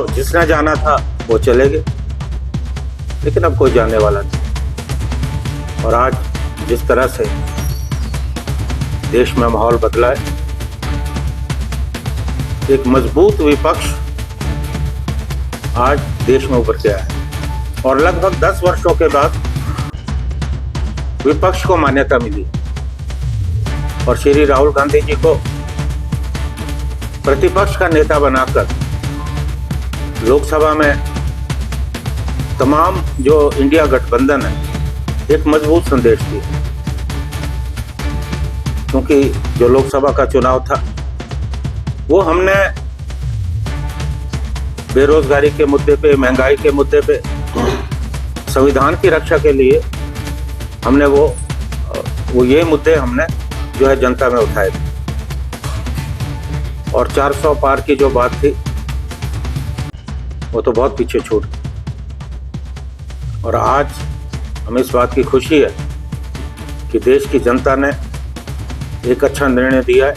तो जिसने जाना था वो चले गए, लेकिन अब कोई जाने वाला नहीं। और आज जिस तरह से देश में माहौल बदला है, एक मजबूत विपक्ष आज देश में उभर के आया है और लगभग 10 वर्षों के बाद विपक्ष को मान्यता मिली और श्री राहुल गांधी जी को प्रतिपक्ष का नेता बनाकर लोकसभा में तमाम जो इंडिया गठबंधन है एक मजबूत संदेश दिया, क्योंकि जो लोकसभा का चुनाव था वो हमने बेरोजगारी के मुद्दे पे, महंगाई के मुद्दे पे, संविधान की रक्षा के लिए हमने वो ये मुद्दे हमने जो है जनता में उठाए थे। और 400 पार की जो बात थी वो तो बहुत पीछे छूट गई। और आज हमें इस बात की खुशी है कि देश की जनता ने एक अच्छा निर्णय दिया है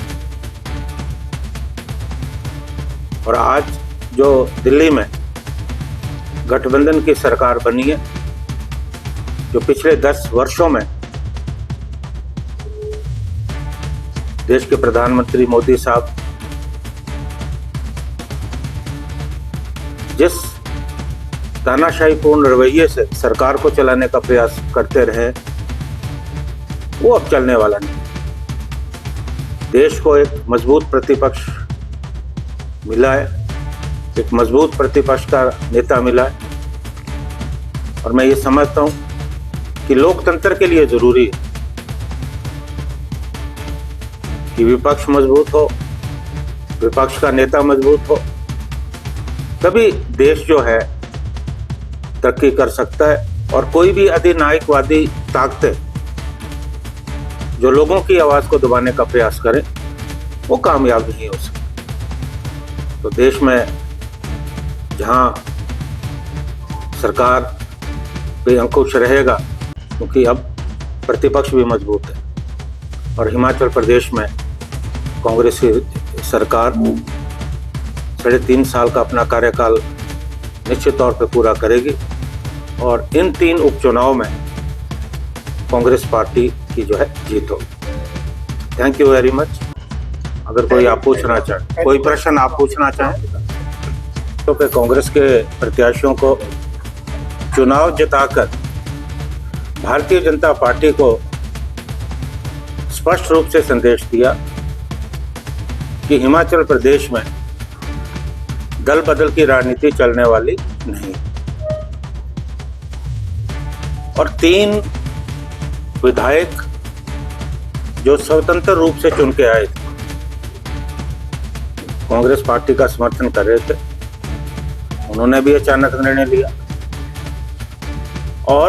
और आज जो दिल्ली में गठबंधन की सरकार बनी है, जो पिछले 10 वर्षों में देश के प्रधानमंत्री मोदी साहब जिस तानाशाहीपूर्ण रवैये से सरकार को चलाने का प्रयास करते रहे, वो अब चलने वाला नहीं। देश को एक मजबूत प्रतिपक्ष मिला है, एक मजबूत प्रतिपक्ष का नेता मिला है और मैं ये समझता हूं कि लोकतंत्र के लिए जरूरी है कि विपक्ष मजबूत हो, विपक्ष का नेता मजबूत हो, तभी देश जो है तरक्की कर सकता है। और कोई भी अधिनायकवादी ताकतें जो लोगों की आवाज को दबाने का प्रयास करें वो कामयाब नहीं हो सकते। तो देश में जहां सरकार पे अंकुश रहेगा, क्योंकि अब प्रतिपक्ष भी मजबूत है और हिमाचल प्रदेश में कांग्रेस की सरकार 3.5 साल का अपना कार्यकाल निश्चित तौर पे पूरा करेगी और इन 3 उपचुनाव में कांग्रेस पार्टी की जो है जीत होगी। Thank you very much. अगर कोई आप पूछना चाहे, कोई प्रश्न आप पूछना चाहें तो कांग्रेस के प्रत्याशियों को चुनाव जिताकर भारतीय जनता पार्टी को स्पष्ट रूप से संदेश दिया कि हिमाचल प्रदेश में दल बदल की राजनीति चलने वाली नहीं। और 3 विधायक जो स्वतंत्र रूप से चुन के आए थे, कांग्रेस पार्टी का समर्थन कर रहे थे, उन्होंने भी अचानक निर्णय लिया और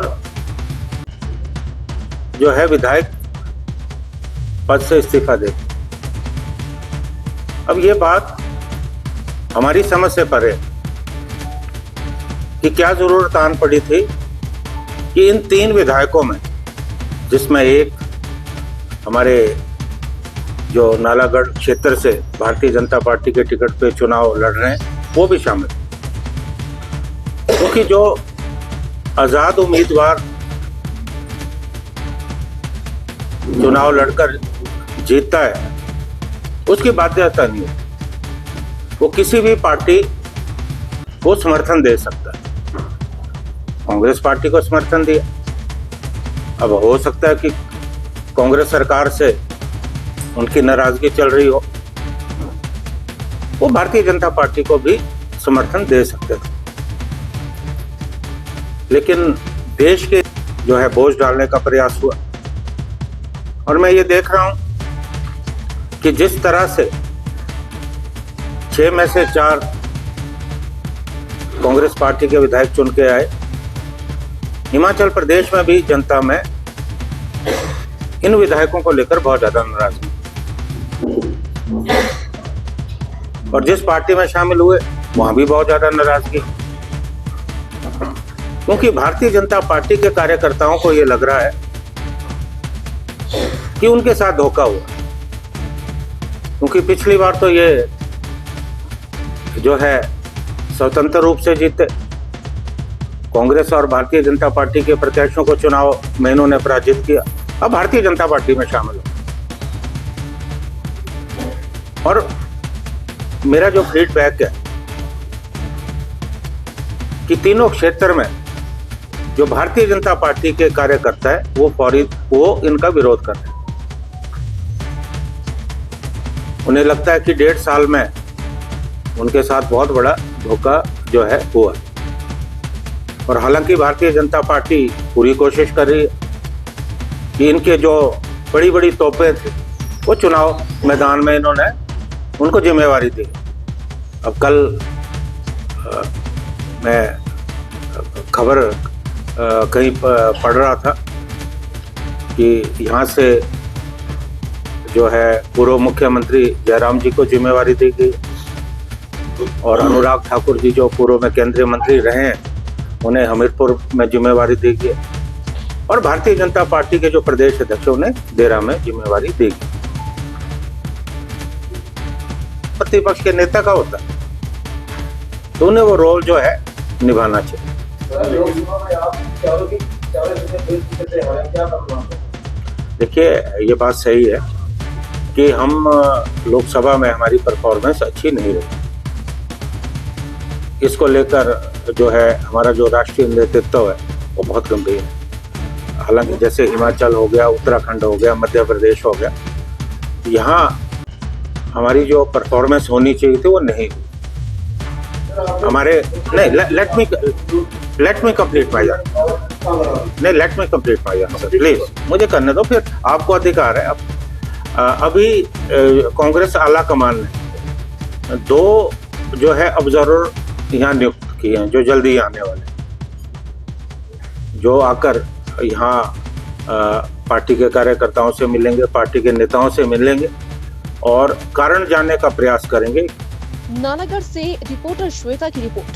जो है विधायक पद से इस्तीफा दे। अब ये बात हमारी समझ से परे कि क्या जरूरत आन पड़ी थी कि इन 3 विधायकों में, जिसमें एक हमारे जो नालागढ़ क्षेत्र से भारतीय जनता पार्टी के टिकट पे चुनाव लड़ रहे हैं वो भी शामिल, क्योंकि जो आजाद उम्मीदवार चुनाव लड़कर जीतता है उसकी बाध्यता नहीं होती, वो किसी भी पार्टी को समर्थन दे सकता है। कांग्रेस पार्टी को समर्थन दिया, अब हो सकता है कि कांग्रेस सरकार से उनकी नाराजगी चल रही हो, वो भारतीय जनता पार्टी को भी समर्थन दे सकते थे, लेकिन देश के जो है बोझ डालने का प्रयास हुआ। और मैं ये देख रहा हूं कि जिस तरह से 6 में से 4 कांग्रेस पार्टी के विधायक चुन के आए, हिमाचल प्रदेश में भी जनता में इन विधायकों को लेकर बहुत ज्यादा नाराजगी, और जिस पार्टी में शामिल हुए वहां भी बहुत ज्यादा नाराजगी, क्योंकि भारतीय जनता पार्टी के कार्यकर्ताओं को ये लग रहा है कि उनके साथ धोखा हुआ, क्योंकि पिछली बार तो ये जो है स्वतंत्र रूप से जीते। कांग्रेस और भारतीय जनता पार्टी के प्रत्याशियों को चुनाव में इन्होंने पराजित किया। अब भारतीय जनता पार्टी में शामिल हो। और मेरा जो फीडबैक है कि तीनों क्षेत्र में जो भारतीय जनता पार्टी के कार्यकर्ता है वो इनका विरोध कर रहे हैं। उन्हें लगता है कि 1.5 साल में उनके साथ बहुत बड़ा धोखा जो है हुआ। और हालांकि भारतीय जनता पार्टी पूरी कोशिश कर रही है कि इनके जो बड़ी बड़ी तोपें थी वो चुनाव मैदान में इन्होंने उनको जिम्मेवारी दी। अब कल मैं खबर कहीं पढ़ रहा था कि यहाँ से जो है पूर्व मुख्यमंत्री जयराम जी को जिम्मेवारी दी गई और अनुराग ठाकुर जी जो पूर्व में केंद्रीय मंत्री रहे हैं उन्हें हमीरपुर में जिम्मेवारी दी गई और भारतीय जनता पार्टी के जो प्रदेश अध्यक्ष उन्हें देरा में जिम्मेवारी दी गई। प्रतिपक्ष के नेता का होता है तो उन्हें वो रोल जो है निभाना चाहिए। देखिए ये बात सही है कि हम लोकसभा में हमारी परफॉर्मेंस अच्छी नहीं रही। इसको लेकर जो है हमारा जो राष्ट्रीय नेतृत्व है वो बहुत गंभीर है। हालांकि जैसे हिमाचल हो गया, उत्तराखंड हो गया, मध्य प्रदेश हो गया, यहाँ हमारी जो परफॉर्मेंस होनी चाहिए थी वो नहीं हुई। हमारे नहीं let me complete my answer please, मुझे करने दो, फिर आपको अधिकार है। अभी कांग्रेस आला कमान ने 2 जो है ऑब्जर्वर यहाँ नियुक्त किए हैं जो जल्दी आने वाले, जो आकर यहाँ पार्टी के कार्यकर्ताओं से मिलेंगे, पार्टी के नेताओं से मिलेंगे और कारण जानने का प्रयास करेंगे। नालागढ़ से रिपोर्टर श्वेता की रिपोर्ट।